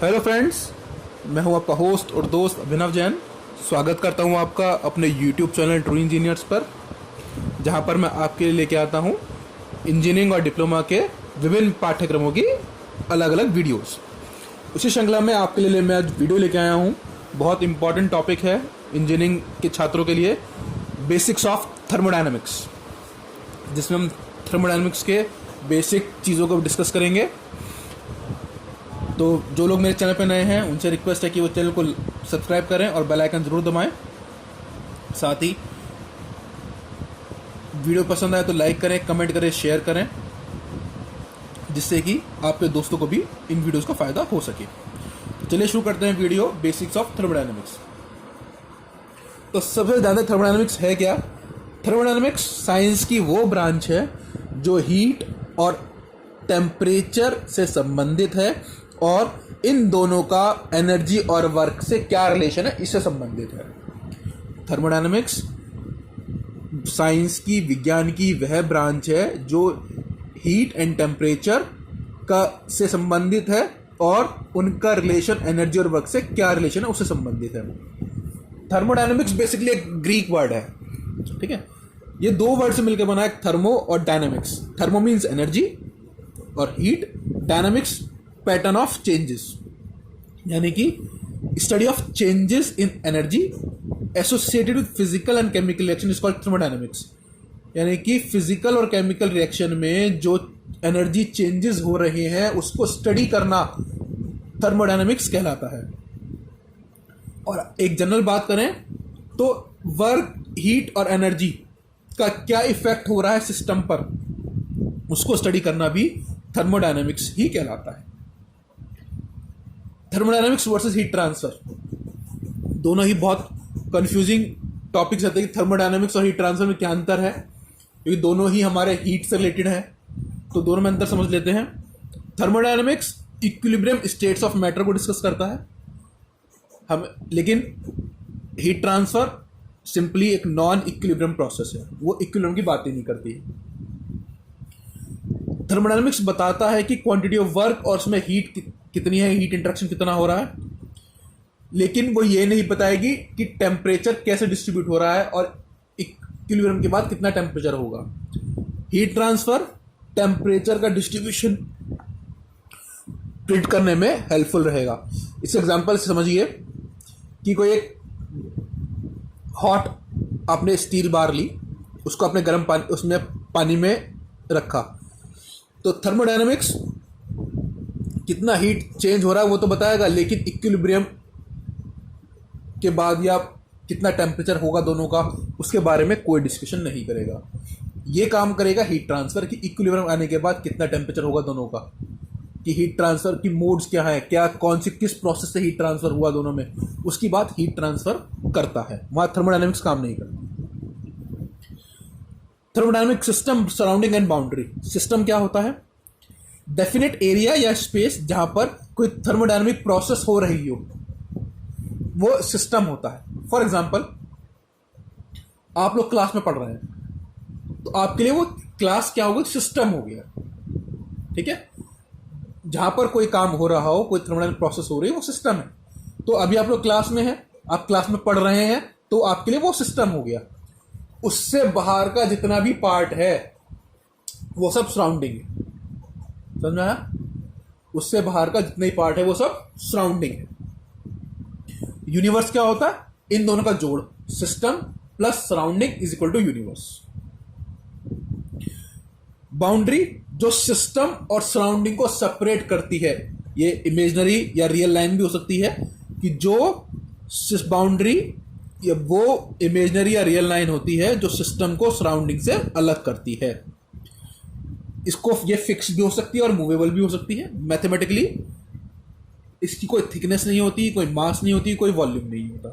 Hello friends, मैं हूं आपका होस्ट और दोस्त अभिनव जैन। स्वागत करता हूं आपका अपने यूट्यूब चैनल ट्रू इंजीनियर्स पर, जहां पर मैं आपके लिए लेके आता हूं इंजीनियरिंग और डिप्लोमा के विभिन्न पाठ्यक्रमों की अलग अलग वीडियोस। उसी श्रृंखला में आपके लिए मैं आज वीडियो लेके आया हूं। बहुत इंपॉर्टेंट टॉपिक है इंजीनियरिंग के छात्रों के लिए, बेसिक्स ऑफ थर्मोडायनामिक्स, जिसमें हम थर्मोडायनामिक्स के बेसिक चीज़ों को डिस्कस करेंगे। तो जो लोग मेरे चैनल पर नए हैं उनसे रिक्वेस्ट है कि वो चैनल को सब्सक्राइब करें और बेल आइकन ज़रूर दबाएं। साथ ही वीडियो पसंद आए तो लाइक करें, कमेंट करें, शेयर करें, जिससे कि आपके दोस्तों को भी इन वीडियोस का फ़ायदा हो सके। चलिए शुरू करते हैं वीडियो बेसिक्स ऑफ थर्मोडायनामिक्स। तो सबसे ज़्यादा थर्मोडायनामिक्स है क्या? थर्मोडायनामिक्स साइंस की वो ब्रांच है जो हीट और टेम्परेचर से संबंधित है, और इन दोनों का एनर्जी और वर्क से क्या रिलेशन है इससे संबंधित है। थर्मोडायनामिक्स साइंस की, विज्ञान की वह ब्रांच है जो हीट एंड टेम्परेचर का से संबंधित है, और उनका रिलेशन एनर्जी और वर्क से क्या रिलेशन है उससे संबंधित है। थर्मोडायनामिक्स बेसिकली एक ग्रीक वर्ड है, ठीक है। ये दो वर्ड से मिलकर बना है, थर्मो और डायनामिक्स। थर्मो मीन्स एनर्जी और heat, dynamics pattern of changes, यानी कि study of changes in energy associated with physical and chemical reaction is called thermodynamics. यानी कि फिजिकल और केमिकल रिएक्शन में जो एनर्जी चेंजेस हो रहे हैं उसको स्टडी करना थर्मोडायनामिक्स कहलाता है। और एक जनरल बात करें तो वर्क, हीट और एनर्जी का क्या इफेक्ट हो रहा है सिस्टम पर, उसको स्टडी करना भी थर्मोडायनामिक्स ही कहलाता है। थर्मोडायनामिक्स वर्सेस हीट ट्रांसफर, दोनों ही बहुत कंफ्यूजिंग टॉपिक्स रहते हैं कि थर्मोडायनामिक्स और हीट ट्रांसफर में क्या अंतर है, क्योंकि दोनों ही हमारे हीट से रिलेटेड है। तो दोनों में अंतर समझ लेते हैं। Thermodynamics equilibrium states of matter को डिस्कस करता है हम, लेकिन हीट ट्रांसफर सिंपली एक नॉन इक्विलिब्रियम प्रोसेस है, वो इक्विलिब्रियम की बात ही नहीं करती है। थर्मोडायनामिक्स बताता है कि क्वांटिटी ऑफ वर्क और उसमें हीट कितनी है, हीट इंटरेक्शन कितना हो रहा है, लेकिन वो ये नहीं बताएगी कि टेम्परेचर कैसे डिस्ट्रीब्यूट हो रहा है और इक्विलिब्रियम के बाद कितना टेम्परेचर होगा। हीट ट्रांसफर टेम्परेचर का डिस्ट्रीब्यूशन प्रिडिक्ट करने में हेल्पफुल रहेगा। इस एग्जांपल से समझिए कि कोई एक हॉट आपने स्टील बार ली, उसको आपने गर्म पानी, उसमें पानी में रखा, तो थर्मोडायनामिक्स कितना हीट चेंज हो रहा है वो तो बताएगा, लेकिन इक्विलिब्रियम के बाद या कितना टेम्परेचर होगा दोनों का, उसके बारे में कोई डिस्कशन नहीं करेगा। ये काम करेगा हीट ट्रांसफर कि इक्विलिब्रियम आने के बाद कितना टेम्परेचर होगा दोनों का, कि हीट ट्रांसफर की मोड्स क्या है, क्या कौन सी किस प्रोसेस से हीट ट्रांसफर हुआ दोनों में, उसकी बात हीट ट्रांसफर करता है। वहां थर्मोडायनामिक्स काम नहीं करता। Thermodynamic system, surrounding and boundary. System क्या होता है? डेफिनेट एरिया या स्पेस जहां पर कोई थर्मोडायनामिक प्रोसेस हो रही हो, वो सिस्टम होता है। फॉर एग्जाम्पल, आप लोग क्लास में पढ़ रहे हैं, तो आपके लिए वो क्लास क्या होगा? सिस्टम हो गया, ठीक है। जहां पर कोई काम हो रहा हो, कोई थर्मोडायनामिक प्रोसेस हो रही है, वो सिस्टम है। तो अभी आप लोग क्लास में हैं, आप क्लास में पढ़ रहे हैं, तो आपके लिए वो सिस्टम हो गया। उससे बाहर का जितना भी पार्ट है वो सब सराउंडिंग है, समझ में आया? उससे बाहर का जितने ही पार्ट है वो सब सराउंडिंग है। यूनिवर्स क्या होता है? इन दोनों का जोड़, system plus surrounding is equal to universe. Boundary जो सिस्टम और सराउंडिंग को सेपरेट करती है, ये इमेजिनरी या रियल लाइन भी हो सकती है, कि जो बाउंड्री या वो इमेजिनरी या रियल लाइन होती है जो सिस्टम को सराउंडिंग से अलग करती है। इसको ये फिक्स भी हो सकती है और मूवेबल भी हो सकती है। मैथमेटिकली इसकी कोई थिकनेस नहीं होती, कोई मास नहीं होती, कोई वॉल्यूम नहीं होता।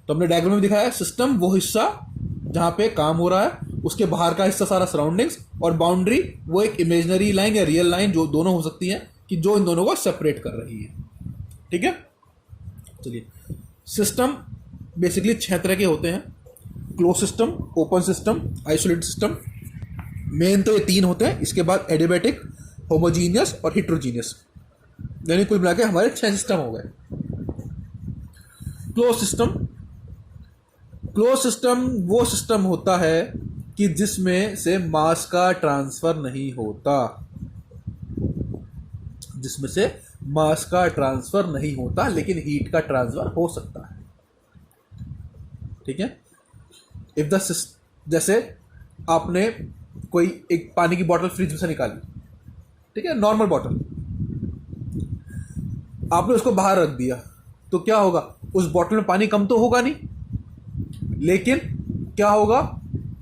तो हमने डायग्राम में दिखाया, सिस्टम वो हिस्सा जहां पे काम हो रहा है, उसके बाहर का हिस्सा सारा सराउंडिंग्स, और बाउंड्री वो एक इमेजिनरी लाइन या रियल लाइन जो दोनों हो सकती है, कि जो इन दोनों को सेपरेट कर रही है, ठीक है। चलिए, सिस्टम बेसिकली 6 तरह के होते हैं: close system, open system, isolated system. Main तो ये 3 होते हैं, इसके बाद एडियाबैटिक, होमोजीनियस और हिट्रोजीनियस। यानी कुल मिला के हमारे 6 सिस्टम हो गए। क्लोज सिस्टम वो सिस्टम होता है कि जिसमें से मास का ट्रांसफर नहीं होता, जिसमें से मास का ट्रांसफर नहीं होता, लेकिन हीट का ट्रांसफर हो सकता है। ठीक है। इफ द जैसे आपने कोई एक पानी की बोतल फ्रिज में से निकाली, ठीक है, नॉर्मल बोतल, आपने उसको बाहर रख दिया, तो क्या होगा, उस बोतल में पानी कम तो होगा नहीं, लेकिन क्या होगा,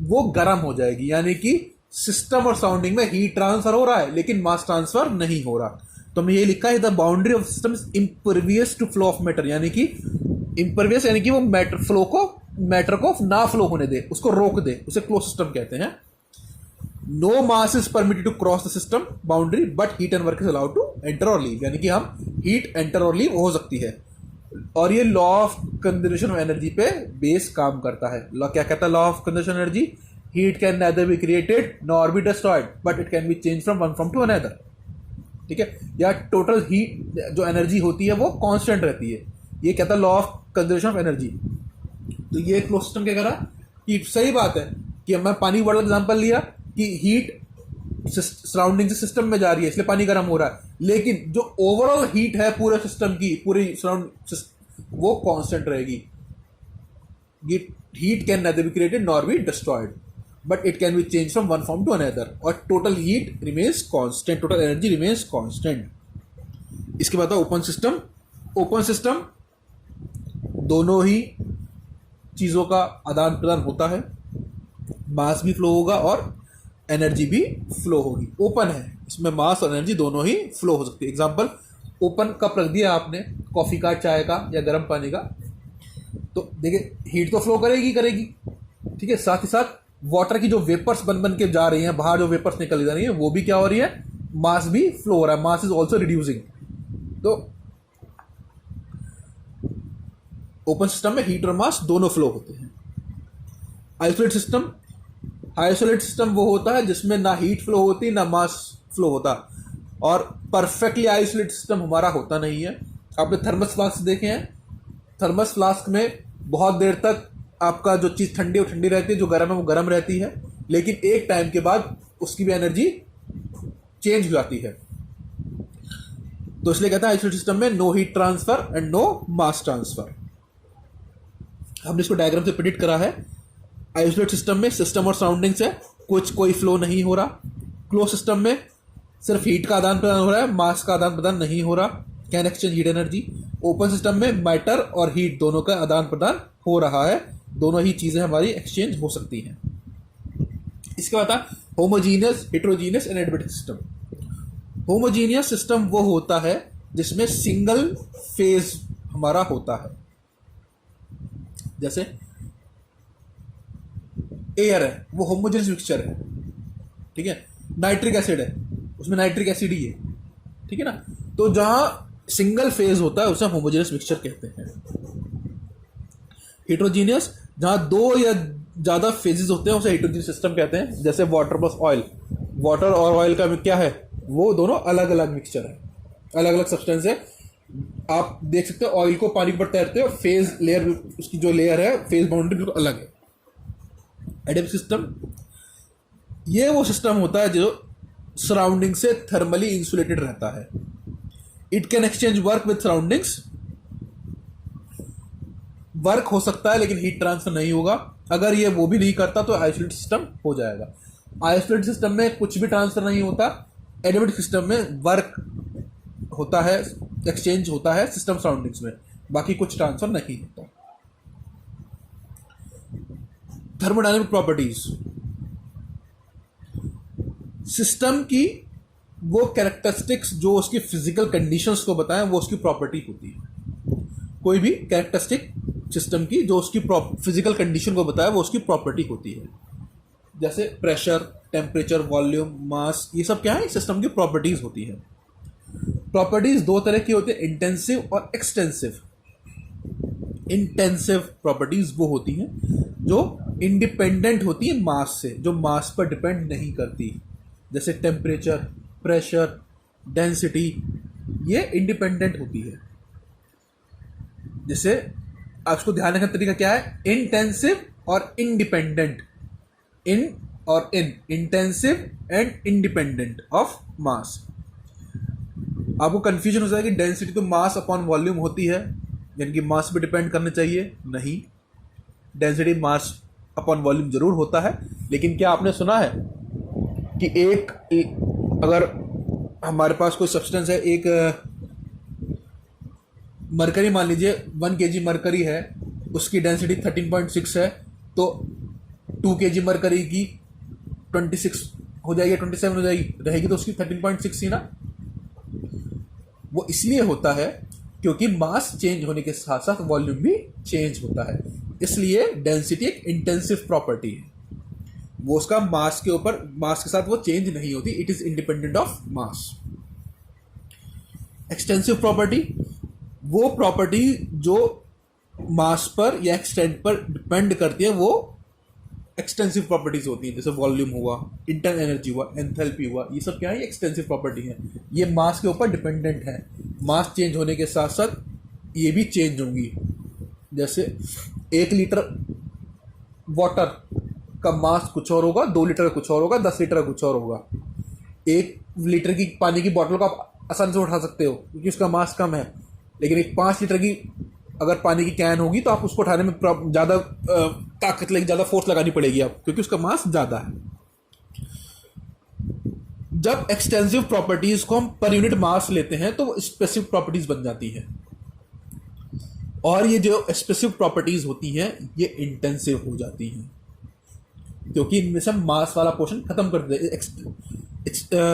वो गर्म हो जाएगी। यानी कि सिस्टम और सराउंडिंग में हीट ट्रांसफर हो रहा है लेकिन मास ट्रांसफर नहीं हो रहा। तो मैं ये लिखा है the boundary of system is impervious to flow of matter, यानी कि इम्परवियस यानी कि वो मैटर को ना फ्लो होने दे, उसको रोक दे, उसे क्लोज सिस्टम कहते हैं। No mass is permitted to cross the system boundary but heat and work is allowed to enter और लीव, यानी कि हम हीट एंटर और लीव हो सकती है। और ये law of conservation of energy पे बेस काम करता है। लॉ क्या कहता है, law of conservation energy, heat can neither be created nor be destroyed but it can be change from one form to another. ठीक है, या टोटल हीट जो एनर्जी होती है वो कांस्टेंट रहती है, ये कहता है law of conservation of energy. तो ये क्लोज सिस्टम क्या करा कि सही बात है कि मैं पानी वाला एग्जांपल लिया कि हीट सराउंडिंग से सिस्टम में जा रही है इसलिए पानी गर्म हो रहा है, लेकिन जो ओवरऑल हीट है पूरे सिस्टम की, पूरी सराउंड, वो कांस्टेंट रहेगी। Heat can neither be created nor be destroyed but it can be change from one form to another, और total heat remains constant, total energy remains constant. इसके बाद open system. Open system दोनों ही चीजों का आदान प्रदान होता है, मास भी फ्लो होगा और एनर्जी भी फ्लो होगी। ओपन है, इसमें मास और एनर्जी दोनों ही फ्लो हो सकती है। एग्जांपल, ओपन कप रख दिया आपने कॉफी का, चाय का या गर्म पानी का, तो देखिए हीट तो फ्लो करेगी। ठीक है, साथ ही साथ वाटर की जो वेपर्स बन के जा रही हैं बाहर, जो वेपर्स निकल जा रही हैं, वो भी क्या हो रही है, मास भी फ्लो हो रहा है, मास इज ऑल्सो रिड्यूसिंग। तो ओपन सिस्टम में हीट और मास दोनों फ्लो होते हैं। आइसोलेट सिस्टम वो होता है जिसमें ना हीट फ्लो होती ना मास फ्लो होता, और परफेक्टली आइसोलेट सिस्टम हमारा होता नहीं है। आपने थर्मस फ्लास्क देखे हैं, थर्मस फ्लास्क में बहुत देर तक आपका जो चीज़ ठंडी वो ठंडी रहती है, जो गर्म है वो गर्म रहती है, लेकिन एक टाइम के बाद उसकी भी एनर्जी चेंज हो जाती है। तो इसलिए कहता है आइसोलेट सिस्टम में no heat transfer and no mass transfer. हमने इसको डायग्राम से प्रेडिक्ट करा है। आइसोलेट सिस्टम में सिस्टम और सराउंडिंग से कोई फ्लो नहीं हो रहा। क्लोज सिस्टम में सिर्फ हीट का आदान प्रदान हो रहा है, मास का आदान प्रदान नहीं हो रहा, can exchange heat energy. Open system में मैटर और हीट दोनों का आदान प्रदान हो रहा है, दोनों ही चीजें हमारी एक्सचेंज हो सकती हैं। इसके बाद homogeneous, heterogeneous and adiabatic system. Homogeneous system वो होता है जिसमें सिंगल फेज हमारा होता है, जैसे एयर है वो होमोजेनियस मिक्सचर है। ठीक है, नाइट्रिक एसिड है उसमें नाइट्रिक एसिड ही है। ठीक है ना, तो जहां सिंगल फेज होता है उसे होमोजेनियस मिक्सचर कहते हैं। हेटेरोजीनियस जहां दो या ज्यादा फेजेस होते हैं उसे हेटेरोजीनियस सिस्टम कहते हैं। जैसे वाटर प्लस ऑयल, वाटर और ऑयल का क्या है, वो दोनों अलग अलग मिक्सचर है, अलग अलग सब्सटेंस है। आप देख सकते हो ऑयल को पानी के ऊपर तैरते हो, फेज लेयर, उसकी जो लेयर है फेज बाउंड्री बिल्कुल अलग है। एडियाबैटिक सिस्टम ये वो सिस्टम होता है जो सराउंडिंग से थर्मली इंसुलेटेड रहता है। It can exchange work with surroundings, work हो सकता है लेकिन हीट ट्रांसफर नहीं होगा। अगर ये वो भी नहीं करता तो आइसोलेट सिस्टम हो जाएगा। आइसोलेट सिस्टम में कुछ भी ट्रांसफर नहीं होता। एडियाबैटिक सिस्टम में वर्क होता है, एक्सचेंज होता है सिस्टम सराउंडिंग्स में, बाकी कुछ ट्रांसफर नहीं होता। थर्मोडायनेमिक प्रॉपर्टीज, सिस्टम की वो कैरेक्टरिस्टिक्स जो उसकी फिजिकल कंडीशंस को बताएं वो उसकी प्रॉपर्टी होती है। कोई भी कैरेक्टरिस्टिक सिस्टम की जो उसकी फिजिकल कंडीशन को बताए वो उसकी प्रॉपर्टी होती है। जैसे प्रेशर, टेम्परेचर, वॉल्यूम, मास, ये सब क्या है, सिस्टम की प्रॉपर्टीज होती है। प्रॉपर्टीज दो तरह की होती है, इंटेंसिव और एक्सटेंसिव। इंटेंसिव प्रॉपर्टीज वो होती हैं जो इंडिपेंडेंट होती है मास से, जो मास पर डिपेंड नहीं करती। जैसे टेम्परेचर, प्रेशर, डेंसिटी, ये इंडिपेंडेंट होती है। जैसे आपको ध्यान रखने का तरीका क्या है, इंटेंसिव और independent, intensive and independent of mass. आपको कंफ्यूजन हो जाएगा कि डेंसिटी तो मास अपॉन वॉल्यूम होती है, यानी कि मास पे डिपेंड करना चाहिए। नहीं, डेंसिटी मास अपॉन वॉल्यूम जरूर होता है, लेकिन क्या आपने सुना है कि अगर हमारे पास कोई सब्सटेंस है, एक मरकरी मान लीजिए 1 kg मरकरी है, उसकी डेंसिटी 13.6 है, तो 2 kg मरकरी की 26 हो जाएगी, 27 हो जाएगी, रहेगी तो उसकी 13.6 ही ना। वो इसलिए होता है क्योंकि मास चेंज होने के साथ साथ वॉल्यूम भी चेंज होता है, इसलिए डेंसिटी एक इंटेंसिव प्रॉपर्टी है। वो उसका मास के साथ वो चेंज नहीं होती, it is independent of mass. Extensive property, वो प्रॉपर्टी जो मास पर या एक्सटेंट पर डिपेंड करती है, वो एक्सटेंसिव प्रॉपर्टीज होती हैं। जैसे वॉल्यूम हुआ, इंटरनल एनर्जी हुआ, एंथैल्पी हुआ, ये सब क्या है, एक्सटेंसिव प्रॉपर्टी है। ये मास के ऊपर डिपेंडेंट है, मास चेंज होने के साथ साथ ये भी चेंज होंगी। जैसे 1 लीटर वाटर का मास कुछ और होगा, 2 लीटर का कुछ और होगा, 10 लीटर का कुछ और होगा। 1 लीटर की पानी की बोतल को आप आसानी से उठा सकते हो क्योंकि उसका मास कम है, लेकिन एक 5 लीटर की अगर पानी की कैन होगी तो आप उसको उठाने में ज़्यादा ताकत लगेगी, ज़्यादा फोर्स लगानी पड़ेगी आप, क्योंकि उसका मास ज़्यादा है। जब एक्सटेंसिव प्रॉपर्टीज को हम पर यूनिट मास लेते हैं तो वो स्पेसिफिक प्रॉपर्टीज बन जाती है, और ये जो स्पेसिफिक प्रॉपर्टीज होती हैं ये इंटेंसिव हो जाती हैं, क्योंकि इनमें से हम मास वाला पोर्शन खत्म कर देते हैं।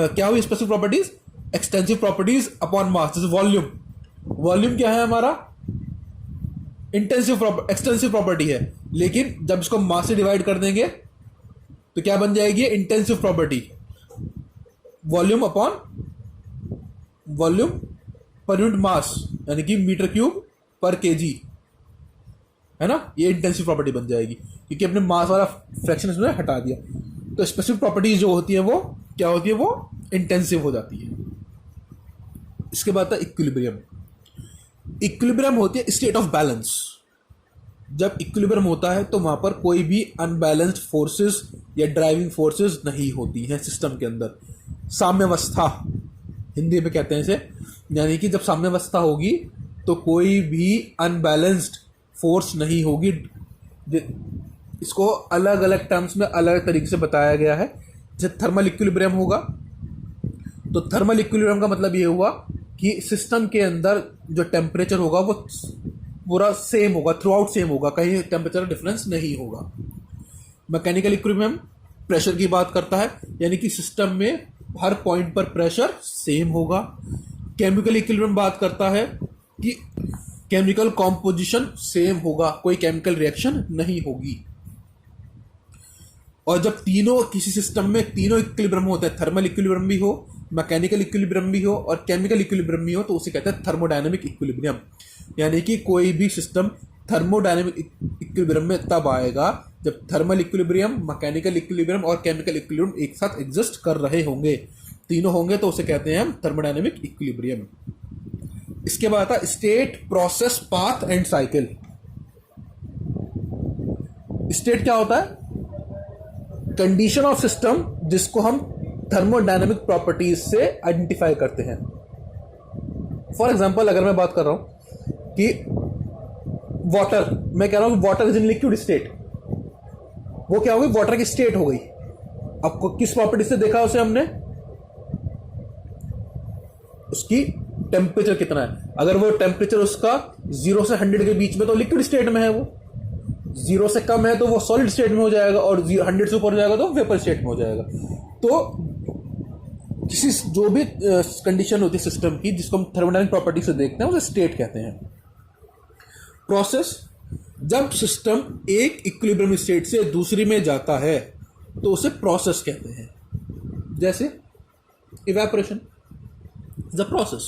क्या हुई specific properties? Extensive properties upon mass. जैसे वॉल्यूम क्या है हमारा? एक्सटेंसिव प्रॉपर्टी है, लेकिन जब इसको मास से डिवाइड कर देंगे तो क्या बन जाएगी? Intensive property. Volume upon volume per unit mass, यानी कि मीटर क्यूब पर केजी, है ना, ये इंटेंसिव प्रॉपर्टी बन जाएगी क्योंकि अपने मास वाला फ्रैक्शन इसमें हटा दिया। तो स्पेसिफिक प्रॉपर्टीज जो होती है वो क्या होती है? वो इंटेंसिव हो जाती है। इसके बाद था इक्विलिब्रियम। इक्विलिब्रियम होती है स्टेट ऑफ बैलेंस। जब इक्विलिब्रियम होता है तो वहां पर कोई भी अनबैलेंस्ड फोर्सेस या ड्राइविंग फोर्सेस नहीं होती हैं सिस्टम के अंदर। साम्यावस्था हिंदी में कहते हैं इसे, यानी कि जब साम्यावस्था होगी तो कोई भी अनबैलेंस्ड फोर्स नहीं होगी। इसको अलग अलग टर्म्स में अलग तरीके से बताया गया है। जब थर्मल इक्विलिब्रियम होगा तो थर्मल इक्विलिब्रियम का मतलब ये हुआ कि सिस्टम के अंदर जो टेम्परेचर होगा वो पूरा सेम होगा, थ्रू आउट सेम होगा, कहीं टेम्परेचर डिफरेंस नहीं होगा। मैकेनिकल इक्विलिब्रियम प्रेशर की बात करता है, यानी कि सिस्टम में हर पॉइंट पर प्रेशर सेम होगा। केमिकल इक्विलिब्रियम बात करता है कि केमिकल कॉम्पोजिशन सेम होगा, कोई केमिकल रिएक्शन नहीं होगी। और जब तीनों किसी सिस्टम में तीनों इक्विलिब्रियम होता है, थर्मल इक्विलिब्रियम भी हो, मैकेनिकल इक्विलिब्रियम भी हो और केमिकल इक्विलिब्रियम भी हो, तो उसे कहते हैं थर्मोडायनेमिक इक्विलिब्रियम। यानी कि कोई भी सिस्टम थर्मोडायनेमिक इक्विलिब्रियम में तब आएगा जब थर्मल इक्विलिब्रियम, मैकेनिकल इक्विलिब्रियम और केमिकल इक्विलिब्रियम एक साथ एग्जिस्ट कर रहे होंगे। तीनों होंगे तो उसे कहते हैं हम थर्मोडायनेमिक इक्विलिब्रियम। इसके बाद आता state, process, path and cycle. State क्या होता है? कंडीशन ऑफ सिस्टम जिसको हम थर्मोडायनेमिक प्रॉपर्टीज से आइडेंटिफाई करते हैं। फॉर एग्जांपल अगर मैं बात कर रहा हूं कि वाटर, मैं कह रहा हूं water is in liquid state, वो क्या हो गई? वाटर की स्टेट हो गई। आपको किस प्रॉपर्टी से देखा उसे हमने? उसकी टेम्परेचर कितना है। अगर वो टेम्परेचर उसका 0 से 100 के बीच में तो लिक्विड स्टेट में है, वो 0 से कम है तो वो सॉलिड स्टेट में हो जाएगा, और 100 से ऊपर हो जाएगा तो वेपर स्टेट में हो जाएगा। तो किसी जो भी कंडीशन होती है सिस्टम की जिसको हम थर्मोडायनेमिक प्रॉपर्टी से देखते हैं उसे स्टेट कहते हैं। प्रोसेस, जब सिस्टम एक इक्विलिब्रियम स्टेट से दूसरी में जाता है तो उसे प्रोसेस कहते हैं। जैसे इवेपोरेशन इज अ प्रोसेस,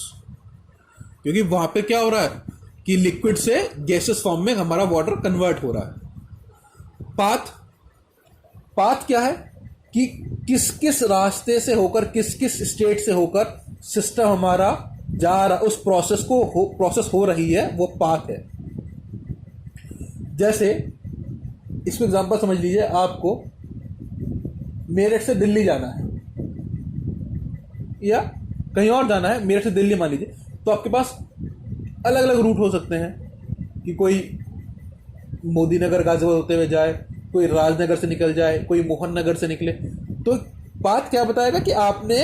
क्योंकि वहां पे क्या हो रहा है कि लिक्विड से गैसेस फॉर्म में हमारा वाटर कन्वर्ट हो रहा है। पाथ क्या है कि किस किस रास्ते से होकर, किस किस स्टेट से होकर सिस्टम हमारा जा रहा, उस प्रोसेस हो रही है, वो पाथ है। जैसे इसको एग्जांपल समझ लीजिए, आपको मेरठ से दिल्ली जाना है या कहीं और जाना है, मेरठ से दिल्ली मान लीजिए, तो आपके पास अलग अलग रूट हो सकते हैं कि कोई मोदी नगर गाजियाबाद होते हुए जाए, कोई राजनगर से निकल जाए, कोई मोहन नगर से निकले। तो पाथ क्या बताएगा कि आपने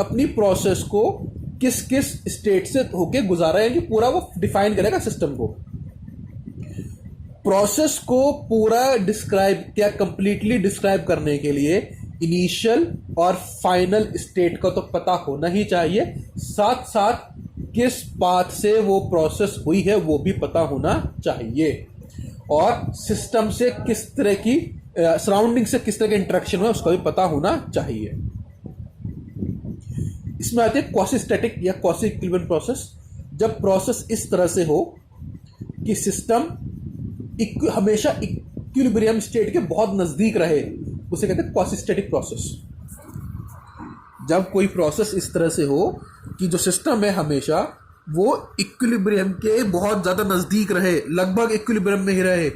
अपनी प्रोसेस को किस किस स्टेट से होके गुजारा है, कि पूरा वो डिफाइन करेगा सिस्टम को। प्रोसेस को पूरा डिस्क्राइब या कंप्लीटली डिस्क्राइब करने के लिए इनिशियल और फाइनल स्टेट का तो पता होना ही चाहिए, साथ साथ किस पाथ से वो प्रोसेस हुई है वो भी पता होना चाहिए, और सिस्टम से किस तरह की सराउंडिंग से किस तरह का इंटरेक्शन हुआ उसका भी पता होना चाहिए। इसमें आती है क्वासी स्टैटिक या क्वासी इक्विलिब्रियम प्रोसेस। जब प्रोसेस इस तरह से हो कि सिस्टम हमेशा इक्विलिब्रियम स्टेट के बहुत नजदीक रहे, उसे कहते हैं क्वासी स्टैटिक प्रोसेस। जब कोई प्रोसेस इस तरह से हो कि जो सिस्टम है हमेशा वो इक्विलिब्रियम के बहुत ज्यादा नजदीक रहे, लगभग इक्विलिब्रियम में ही रहे,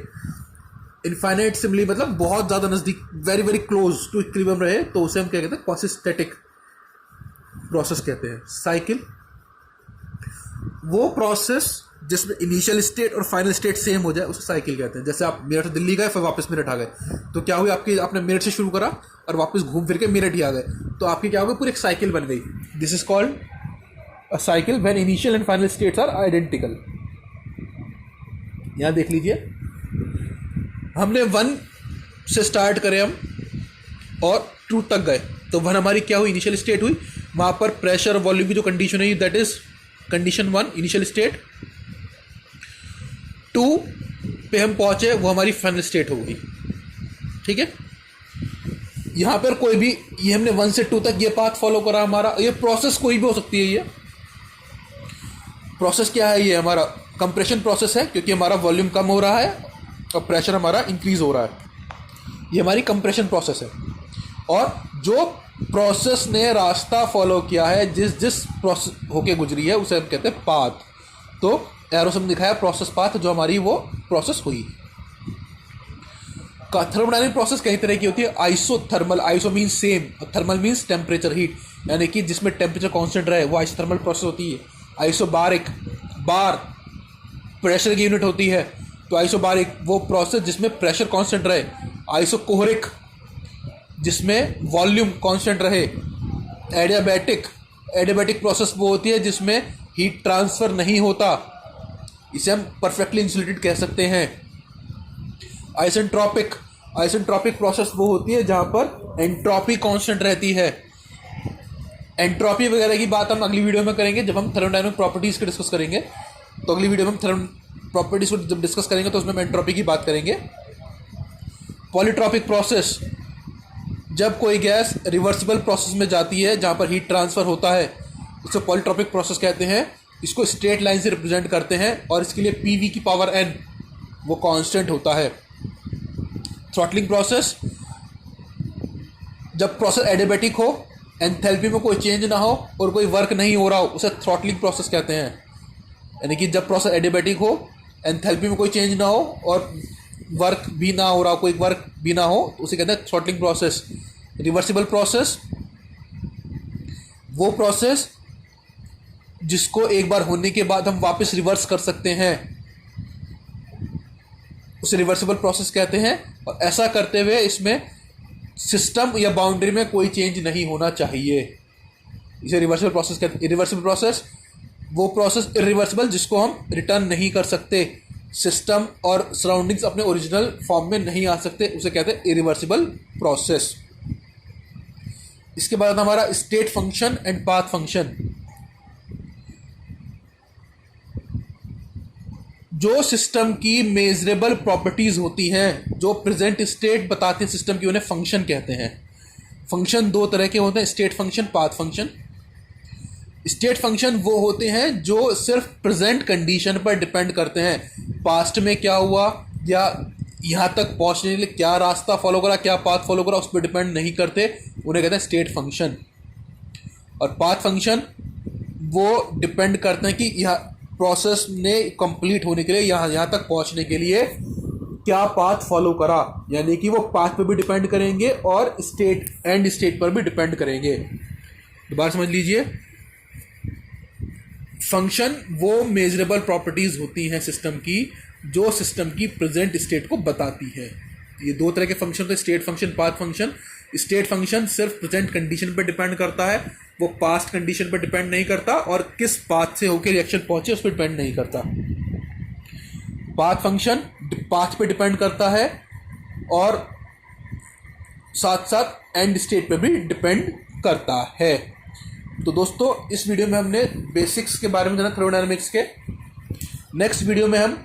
इनफाइनाइट सिमिली मतलब बहुत ज्यादा नजदीक, very very close to equilibrium रहे, तो उसे हम क्या कहते हैं, क्वासी स्टैटिक प्रोसेस कहते हैं। साइकिल, वो प्रोसेस जिसमें इनिशियल स्टेट और फाइनल स्टेट सेम हो जाए उसे साइकिल कहते हैं। जैसे आप मेरठ से दिल्ली गए, फिर वापस मेरठ आ गए, तो क्या हुई, आपने मेरठ से शुरू करा और वापस घूम फिर के मेरठ ही आ गए, तो आपकी क्या हो गई, पूरी एक साइकिल बन गई। This is called a cycle when initial and final states are identical. यहां देख लीजिए, हमने 1 से स्टार्ट करे हम और 2 तक गए, तो 1 हमारी क्या हुई, इनिशियल स्टेट हुई, वहां पर प्रेशर और वॉल्यूम की जो कंडीशन है that is condition 1 initial state. 2 पे हम पहुंचे, वो हमारी फाइनल स्टेट होगी। ठीक है, यहां पर कोई भी, ये हमने 1 से 2 तक ये पाथ फॉलो करा, हमारा ये प्रोसेस कोई भी हो सकती है। ये प्रोसेस क्या है, ये हमारा कंप्रेशन प्रोसेस है, क्योंकि हमारा वॉल्यूम कम हो रहा है और प्रेशर हमारा इंक्रीज हो रहा है, ये हमारी कंप्रेशन प्रोसेस है। और जो प्रोसेस ने रास्ता फॉलो किया है, जिस प्रोसेस होके गुजरी है, उसे हम कहते हैं पाथ। तो एरो से दिखाया प्रोसेस पाथ, जो हमारी वो प्रोसेस हुई। थर्मोडायनामिक प्रोसेस कई तरह की होती है। Isothermal, iso means same, thermal means temperature heat, यानी कि जिसमें टेम्परेचर कांस्टेंट रहे, वो आइसोथर्मल प्रोसेस होती है। आइसोबारिक, बार प्रेशर की यूनिट होती है, तो आइसोबारिक वो प्रोसेस जिसमें प्रेशर कांस्टेंट रहे। आइसोकोहरिक, जिसमें वॉल्यूम कांस्टेंट रहे। एडियाबैटिक प्रोसेस वो होती है जिसमें हीट ट्रांसफर नहीं होता, इसे हम परफेक्टली इंसुलेटेड कह सकते हैं। आइसेंट्रोपिक प्रोसेस वो होती है जहां पर एंट्रोपी कांस्टेंट रहती है। एंट्रोपी वगैरह की बात हम अगली वीडियो में करेंगे, जब हम थर्मोडायनामिक प्रॉपर्टीज को डिस्कस करेंगे। तो अगली वीडियो में हम थर्मल प्रॉपर्टीज को जब डिस्कस करेंगे तो उसमें हम एंट्रोपी की बात करेंगे। पॉलीट्रॉपिक प्रोसेस, जब कोई गैस रिवर्सिबल प्रोसेस में जाती है जहां पर हीट ट्रांसफर होता है, उसे पॉलीट्रॉपिक प्रोसेस कहते हैं। इसको स्ट्रेट लाइन से रिप्रेजेंट करते हैं और इसके लिए पीवी की पावर n वो कांस्टेंट होता है। थ्रॉटलिंग प्रोसेस, जब प्रोसेस एडियाबैटिक हो, एंथैल्पी में कोई चेंज ना हो और कोई वर्क नहीं हो रहा हो, उसे थ्रॉटलिंग प्रोसेस कहते हैं। यानी कि जब प्रोसेस एडियाबैटिक हो, एंथैल्पी में कोई चेंज ना हो और वर्क भी ना हो रहा हो, कोई वर्क भी ना हो, तो उसे कहते हैं थ्रॉटलिंग प्रोसेस। रिवर्सिबल प्रोसेस, वो प्रोसेस जिसको एक बार होने के बाद हम वापस रिवर्स कर सकते हैं, उसे रिवर्सिबल प्रोसेस कहते हैं। और ऐसा करते हुए इसमें सिस्टम या बाउंड्री में कोई चेंज नहीं होना चाहिए, इसे रिवर्सिबल प्रोसेस कहते हैं। इरिवर्सिबल प्रोसेस, वो प्रोसेस इरिवर्सिबल जिसको हम रिटर्न नहीं कर सकते, सिस्टम और सराउंडिंग्स अपने ओरिजिनल फॉर्म में नहीं आ सकते, उसे कहते हैं इरिवर्सिबल प्रोसेस। इसके बाद हमारा state function and path function. जो सिस्टम की मेजरेबल प्रॉपर्टीज होती हैं, जो प्रेजेंट स्टेट बताते हैं सिस्टम की, उन्हें फंक्शन कहते हैं। फंक्शन 2 तरह के होते हैं, state function, path function. State function वो होते हैं जो सिर्फ प्रेजेंट कंडीशन पर डिपेंड करते हैं, पास्ट में क्या हुआ या यहाँ तक पहुँचने के लिए क्या रास्ता फॉलो करा, क्या पाथ फॉलो करा, उस पर डिपेंड नहीं करते, उन्हें कहते हैं स्टेट फंक्शन। और पाथ फंक्शन वो डिपेंड करते हैं कि यह प्रोसेस ने कंप्लीट होने के लिए यहाँ तक पहुँचने के लिए क्या पाथ फॉलो करा, यानी कि वो पाथ पे भी डिपेंड करेंगे और एंड स्टेट पर भी डिपेंड करेंगे। दोबारा समझ लीजिए, फंक्शन वो मेजरेबल प्रॉपर्टीज होती हैं सिस्टम की जो सिस्टम की प्रेजेंट स्टेट को बताती है। ये दो तरह के फंक्शन होते हैं, state function, path function. State function सिर्फ प्रेजेंट कंडीशन पर डिपेंड करता है, वो पास्ट कंडीशन पर डिपेंड नहीं करता, और किस पाथ से होकर रिएक्शन पहुंचे उस पर डिपेंड नहीं करता। पाथ फंक्शन पाथ पे डिपेंड करता है और साथ साथ एंड स्टेट पे भी डिपेंड करता है। तो दोस्तों, इस वीडियो में हमने बेसिक्स के बारे में जाना थर्मोडायनामिक्स के। नेक्स्ट वीडियो में हम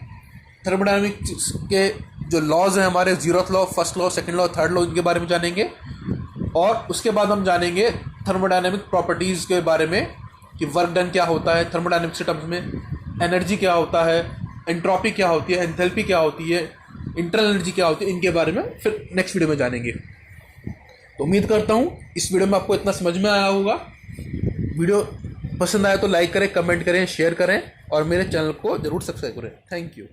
थर्मोडायनामिक्स के जो लॉज हैं हमारे, 0th law, first law, second law, third law, इनके बारे में जानेंगे। और उसके बाद हम जानेंगे थर्मोडायनामिक प्रॉपर्टीज़ के बारे में कि वर्क डन क्या होता है थर्मोडायनामिक्स के टर्म्स में, एनर्जी क्या होता है, एंट्रोपी क्या होती है, एंथैल्पी क्या होती है, इंटरनल एनर्जी क्या होती है, इनके बारे में फिर नेक्स्ट वीडियो में जानेंगे। तो उम्मीद करता हूँ इस वीडियो में आपको इतना समझ में आया होगा। वीडियो पसंद आया तो लाइक करें, कमेंट करें, शेयर करें और मेरे चैनल को ज़रूर सब्सक्राइब करें। Thank you.